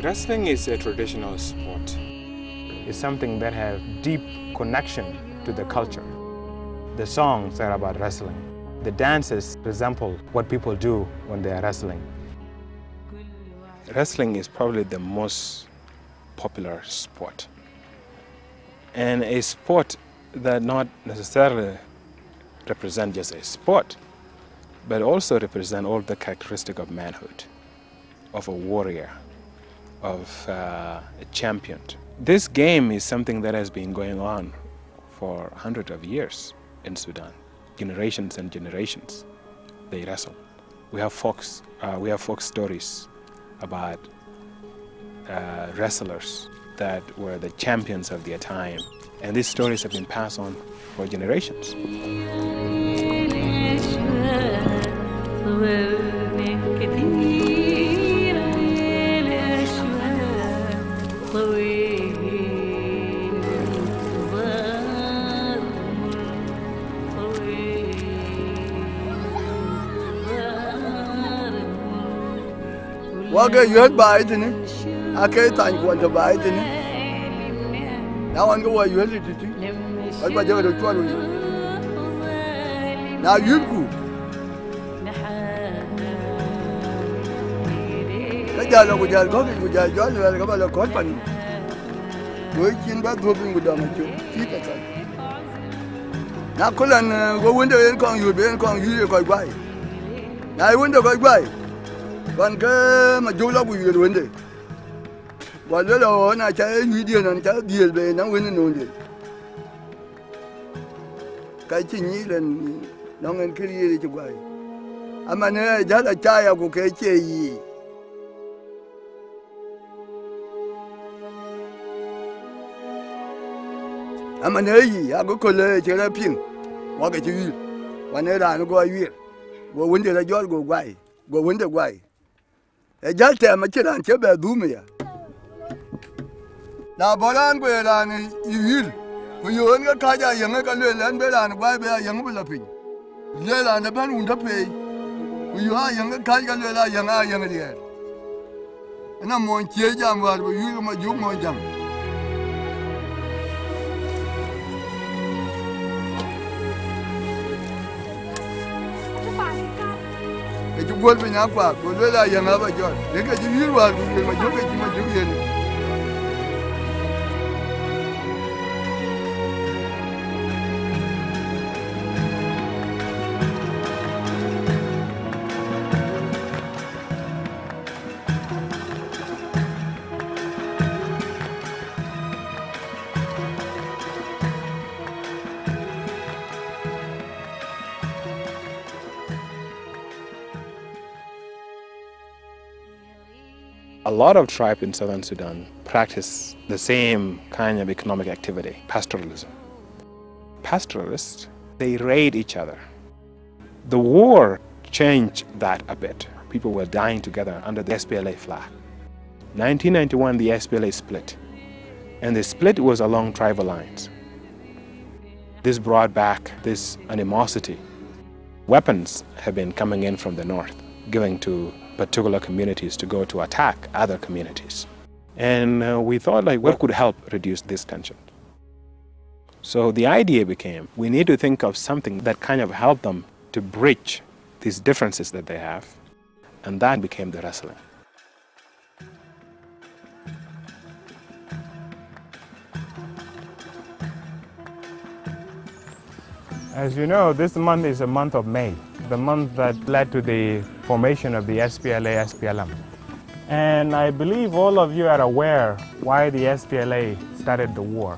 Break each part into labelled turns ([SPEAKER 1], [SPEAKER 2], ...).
[SPEAKER 1] Wrestling is a traditional sport. It's something that has deep connection to the culture. The songs are about wrestling. The dances resemble what people do when they are wrestling. Wrestling is probably the most popular sport. And a sport that not necessarily represents just a sport, but also represent all the characteristics of manhood, of a warrior, of a champion. This game is something that has been going on for hundreds of years in Sudan. Generations and generations, they wrestle. We have folk stories about wrestlers that were the champions of their time, and these stories have been passed on for generations.
[SPEAKER 2] Waga yod bai tini, akai tan kwanta bai tini. Na wanga wa yod titi, wal ba jaga doktor wi. Na yudku. Ka jalo ko jalo ko jalo jalo ka ba la ko pan. Ko kin ba do bin guda ma ci ta ta. Na kulan go wanda yen kon yud ben kon yud ko bai. Na wanda ko bai. Còn cái mà chú lóc quỳ vấn đề, và đó là na trái duy điền là trái điền về nó quên nó gì, cái chuyện như là nó nghe cái gì đi chụp vậy, mà này giá là trái của cái chuyện gì, mà này gì, có con lệ chơi là pin, và cái chuyện, và này là nó gọi việc, và vấn đề là gió của quay, và vấn đề quay. Ejalte amachiran chebe dumia. Na bolan be lan yil. Ku yon ga kaja yang ga le lan be lan ba be yang bu la pin. Le lan da ban un da pe. Ku yo yang ga kaja le la yang de. Na mo che jam war bu yu ma ju mo jam. Cái quân bên nhà quả, quân với là dân ở bên chỗ, đến cái chữ hiếu vào, người mà giúp cái chữ mà chữ hiền.
[SPEAKER 1] A lot of tribes in southern Sudan practice the same kind of economic activity, pastoralism. Pastoralists, they raid each other. The war changed that a bit. People were dying together under the SPLA flag. 1991, the SPLA split, and the split was along tribal lines. This brought back this animosity. Weapons have been coming in from the north, giving to particular communities to go to attack other communities. And we thought, like, what could help reduce this tension? So the idea became, we need to think of something that kind of helped them to bridge these differences that they have. And that became the wrestling. As you know, this month is a month of May, the month that led to the formation of the SPLA-SPLM. And I believe all of you are aware why the SPLA started the war.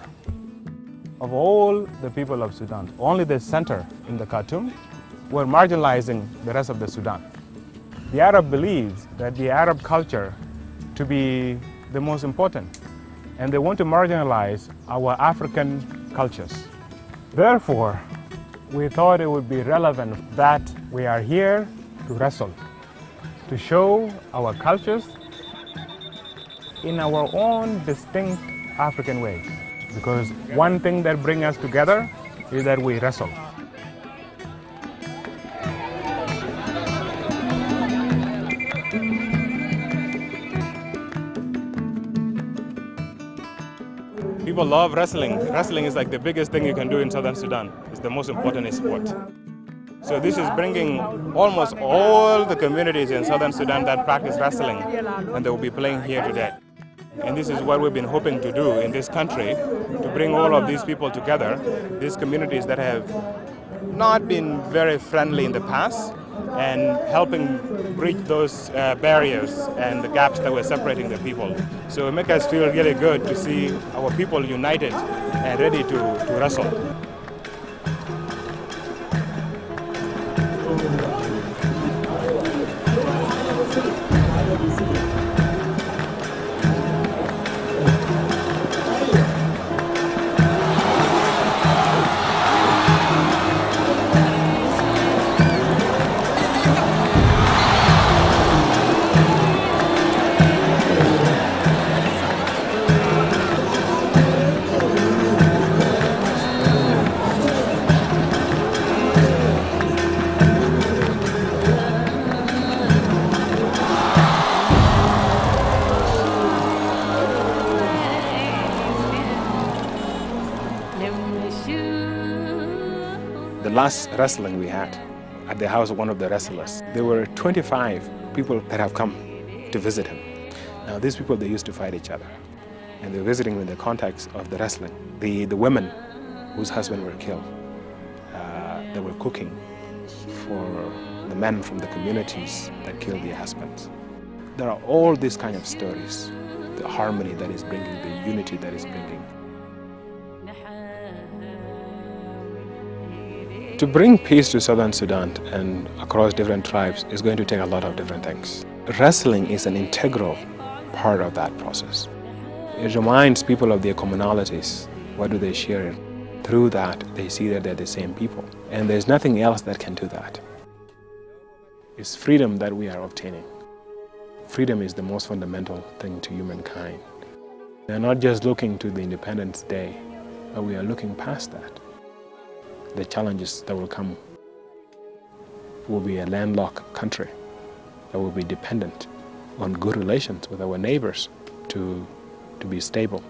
[SPEAKER 1] Of all the people of Sudan, only the center in the Khartoum were marginalizing the rest of the Sudan. The Arab believes that the Arab culture to be the most important, and they want to marginalize our African cultures. Therefore, we thought it would be relevant that we are here to wrestle, to show our cultures in our own distinct African ways. Because one thing that brings us together is that we wrestle. People love wrestling. Wrestling is like the biggest thing you can do in Southern Sudan. It's the most important sport. So this is bringing almost all the communities in Southern Sudan that practice wrestling, and they will be playing here today. And this is what we've been hoping to do in this country, to bring all of these people together, these communities that have not been very friendly in the past, and helping bridge those barriers and the gaps that were separating the people. So it makes us feel really good to see our people united and ready to wrestle. The last wrestling we had at the house of one of the wrestlers, there were 25 people that have come to visit him. Now these people, they used to fight each other, and they were visiting in the context of the wrestling. The women whose husbands were killed, they were cooking for the men from the communities that killed their husbands. There are all these kind of stories, the harmony that is bringing, the unity that is bringing. To bring peace to Southern Sudan and across different tribes is going to take a lot of different things. Wrestling is an integral part of that process. It reminds people of their commonalities. What do they share? Through that, they see that they're the same people. And there's nothing else that can do that. It's freedom that we are obtaining. Freedom is the most fundamental thing to humankind. We are not just looking to the Independence Day, but we are looking past that. The challenges that will come will be a landlocked country that will be dependent on good relations with our neighbors to be stable.